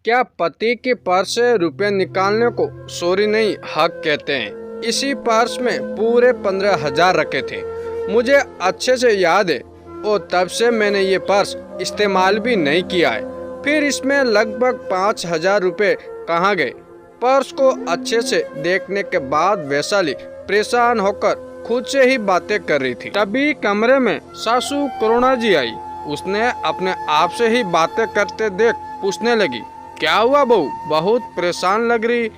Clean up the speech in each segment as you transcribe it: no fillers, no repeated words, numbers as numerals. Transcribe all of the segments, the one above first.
क्या पति के पर्स से रुपए निकालने को चोरी नहीं हक कहते हैं। इसी पर्स में पूरे 15,000 रखे थे। मुझे अच्छे से याद है और तब से मैंने ये पर्स इस्तेमाल भी नहीं किया है। फिर इसमें लगभग 5,000 रुपये कहाँ गए। पर्स को अच्छे से देखने के बाद वैशाली परेशान होकर खुद से ही बातें कर रही थी। तभी कमरे में सासू करुणा जी आई। उसने अपने आप से ही बातें करते देख पूछने लगी, क्या हुआ बहू, बहुत परेशान लग रही,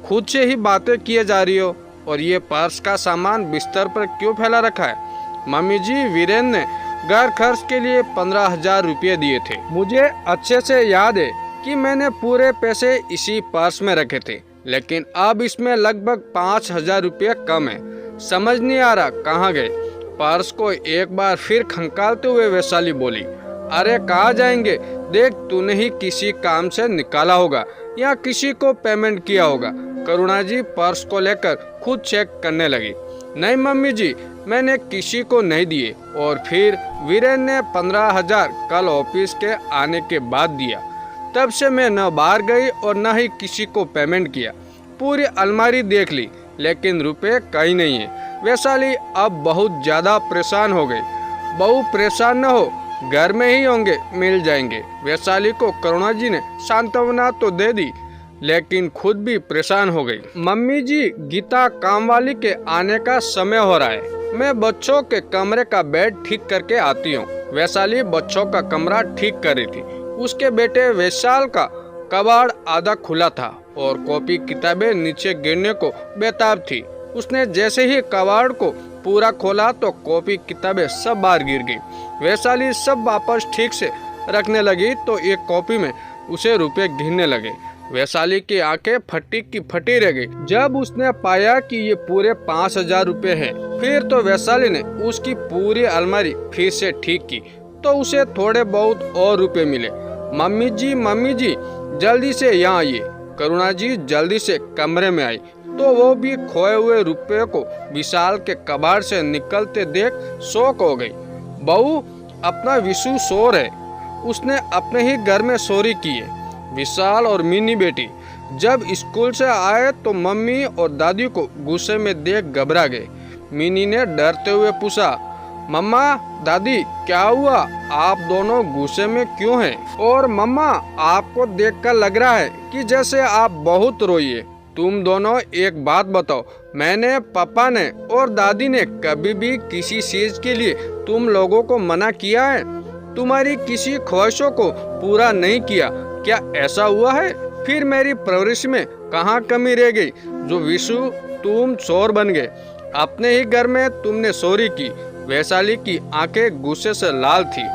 खुद से ही बातें किए जा रही हो और ये पर्स का सामान बिस्तर पर क्यों फैला रखा है। मम्मी जी, वीरेन ने घर खर्च के लिए 15,000 रुपये दिए थे। मुझे अच्छे से याद है कि मैंने पूरे पैसे इसी पर्स में रखे थे, लेकिन अब इसमें लगभग 5,000 रुपये कम है। समझ नहीं आ रहा कहाँ गए। पर्स को एक बार फिर खंगालते हुए वैशाली बोली, अरे कहाँ जाएंगे, देख तूने ही किसी काम से निकाला होगा या किसी को पेमेंट किया होगा। करुणा जी पर्स को लेकर खुद चेक करने लगी। नहीं मम्मी जी, मैंने किसी को नहीं दिए। और फिर वीरेन ने 15,000 कल ऑफिस के आने के बाद दिया। तब से मैं न बाहर गई और न ही किसी को पेमेंट किया। पूरी अलमारी देख ली, लेकिन रुपए कहीं नहीं है। वैशाली अब बहुत ज़्यादा परेशान हो गई। बहू परेशान न हो, घर में ही होंगे, मिल जाएंगे। वैशाली को करुणा जी ने सांत्वना तो दे दी, लेकिन खुद भी परेशान हो गई। मम्मी जी, गीता कामवाली के आने का समय हो रहा है, मैं बच्चों के कमरे का बेड ठीक करके आती हूँ। वैशाली बच्चों का कमरा ठीक कर रही थी। उसके बेटे वैशाल का कबाड़ आधा खुला था और कॉपी किताबें नीचे गिरने को बेताब थी। उसने जैसे ही कबाड़ को पूरा खोला तो कॉपी किताबें सब बाहर गिर गई। वैशाली सब वापस ठीक से रखने लगी तो एक कॉपी में उसे रुपए गिरने लगे। वैशाली की आंखें फटी की फटी रह गई जब उसने पाया कि ये पूरे 5,000 रुपए हैं। फिर तो वैशाली ने उसकी पूरी अलमारी फिर से ठीक की तो उसे थोड़े बहुत और रुपए मिले। मम्मी जी जल्दी से यहाँ आइए। करुणा जी जल्दी से कमरे में आई तो वो भी खोए हुए रुपए को विशाल के कबाड़ से निकलते देख शौक हो गई। बहू, अपना विशु शोर है, उसने अपने ही घर में चोरी की है। विशाल और मिनी बेटी जब स्कूल से आए तो मम्मी और दादी को गुस्से में देख घबरा गए। मिनी ने डरते हुए पूछा, मम्मा दादी क्या हुआ, आप दोनों गुस्से में क्यों हैं? और मम्मा, आपको देखकर लग रहा है कि जैसे आप बहुत रोई है। तुम दोनों एक बात बताओ, मैंने, पापा ने और दादी ने कभी भी किसी चीज के लिए तुम लोगों को मना किया है? तुम्हारी किसी ख्वाहिशों को पूरा नहीं किया क्या? ऐसा हुआ है? फिर मेरी परवरिश में कहाँ कमी रह गई जो विशु तुम चोर बन गए? अपने ही घर में तुमने चोरी की। वैशाली की आंखें गुस्से से लाल थी।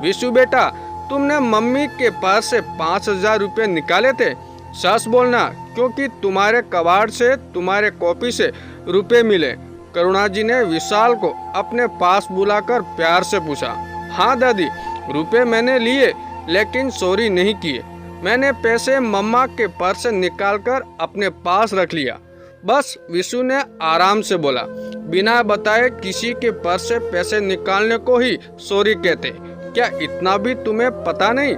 विशु बेटा, तुमने मम्मी के पास से 5,000 रुपये निकाले थे, सच बोलना, क्योंकि तुम्हारे कबाड़ से, तुम्हारे कॉपी से रुपए मिले। करुणा जी ने विशाल को अपने पास बुलाकर प्यार से पूछा। हाँ दादी, रुपए मैंने लिए लेकिन चोरी नहीं किए। मैंने पैसे मम्मा के पर्स से निकालकर अपने पास रख लिया, बस। विशु ने आराम से बोला। बिना बताए किसी के पर्स से पैसे निकालने को ही चोरी कहते, क्या इतना भी तुम्हें पता नहीं?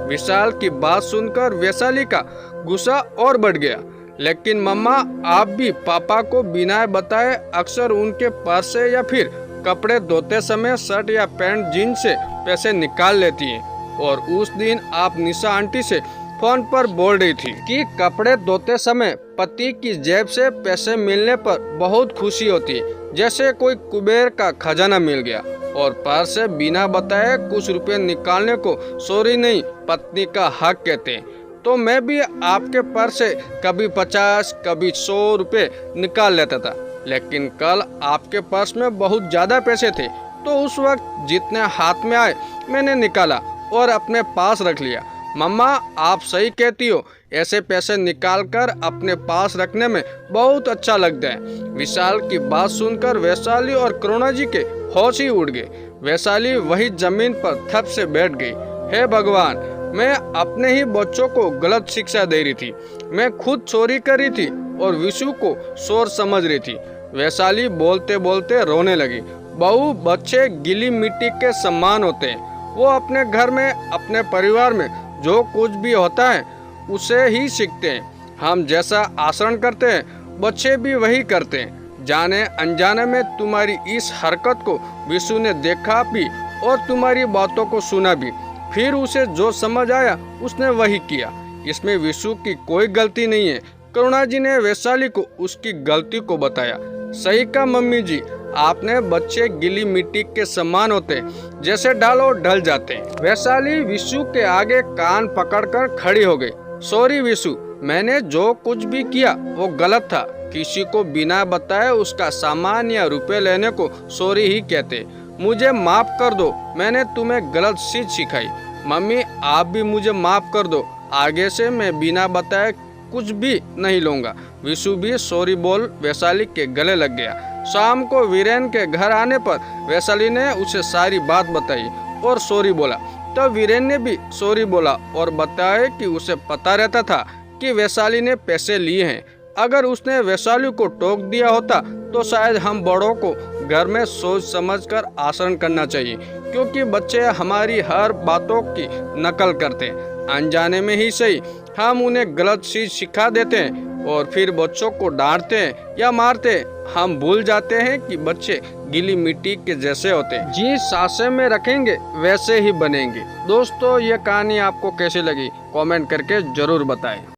विशाल की बात सुनकर वैशाली का गुस्सा और बढ़ गया। लेकिन मम्मा, आप भी पापा को बिना बताए अक्सर उनके पर्स से या फिर कपड़े धोते समय शर्ट या पैंट जीन्स से पैसे निकाल लेती हैं। और उस दिन आप निशा आंटी से फोन पर बोल रही थी कि कपड़े धोते समय पति की जेब से पैसे मिलने पर बहुत खुशी होती है, जैसे कोई कुबेर का खजाना मिल गया। और पर्स से बिना बताए कुछ रुपए निकालने को चोरी नहीं, पत्नी का हक कहते हैं। तो मैं भी आपके पर्स से कभी 50, कभी 100 रुपए निकाल लेता था, लेकिन कल आपके पर्स में बहुत ज्यादा पैसे थे तो उस वक्त जितने हाथ में आए मैंने निकाला और अपने पास रख लिया। मम्मा, आप सही कहती हो, ऐसे पैसे निकालकर अपने पास रखने में बहुत अच्छा लगता है। विशाल की बात सुनकर वैशाली और करुणा जी के होश ही उड़ गए। वैशाली वही जमीन पर थप से बैठ गई। हे भगवान, मैं अपने ही बच्चों को गलत शिक्षा दे रही थी। मैं खुद चोरी कर रही थी और विशु को चोर समझ रही थी। वैशाली बोलते बोलते रोने लगी। बहू, बच्चे गीली मिट्टी के समान होते हैं। वो अपने घर में, अपने परिवार में जो कुछ भी होता है उसे ही सीखते हैं। हम जैसा आचरण करते हैं बच्चे भी वही करते हैं। जाने अनजाने में तुम्हारी इस हरकत को विशु ने देखा भी और तुम्हारी बातों को सुना भी। फिर उसे जो समझ आया उसने वही किया। इसमें विशु की कोई गलती नहीं है। करुणा जी ने वैशाली को उसकी गलती को बताया। सही कहा मम्मी जी, आपने बच्चे गीली मिट्टी के समान होते हैं, जैसे डालो ढल जाते हैं। वैशाली विशु के आगे कान पकड़कर खड़ी हो गई। सॉरी विशु, मैंने जो कुछ भी किया वो गलत था। किसी को बिना बताए उसका सामान या रुपए लेने को सॉरी ही कहते। मुझे माफ कर दो, मैंने तुम्हें गलत चीज सिखाई। मम्मी आप भी मुझे माफ कर दो, आगे से मैं बिना बताए कुछ भी नहीं लूंगा। विशु भी सॉरी बोल वैशाली के गले लग गया। शाम को वीरेन के घर आने पर वैशाली ने उसे सारी बात बताई और सॉरी बोला। तो वीरेन ने भी सॉरी बोला और बताया कि उसे पता रहता था कि वैशाली ने पैसे लिए हैं। अगर उसने वैशाली को टोक दिया होता तो शायद हम बड़ों को घर में सोच समझकर आचरण करना चाहिए, क्योंकि बच्चे हमारी हर बातों की नकल करते हैं। अनजाने में ही सही हम उन्हें गलत चीज सिखा देते हैं और फिर बच्चों को डांटते हैं या मारते हैं। हम भूल जाते हैं कि बच्चे गीली मिट्टी के जैसे होते हैं, जी सांसें में रखेंगे वैसे ही बनेंगे। दोस्तों ये कहानी आपको कैसी लगी कमेंट करके जरूर बताएं।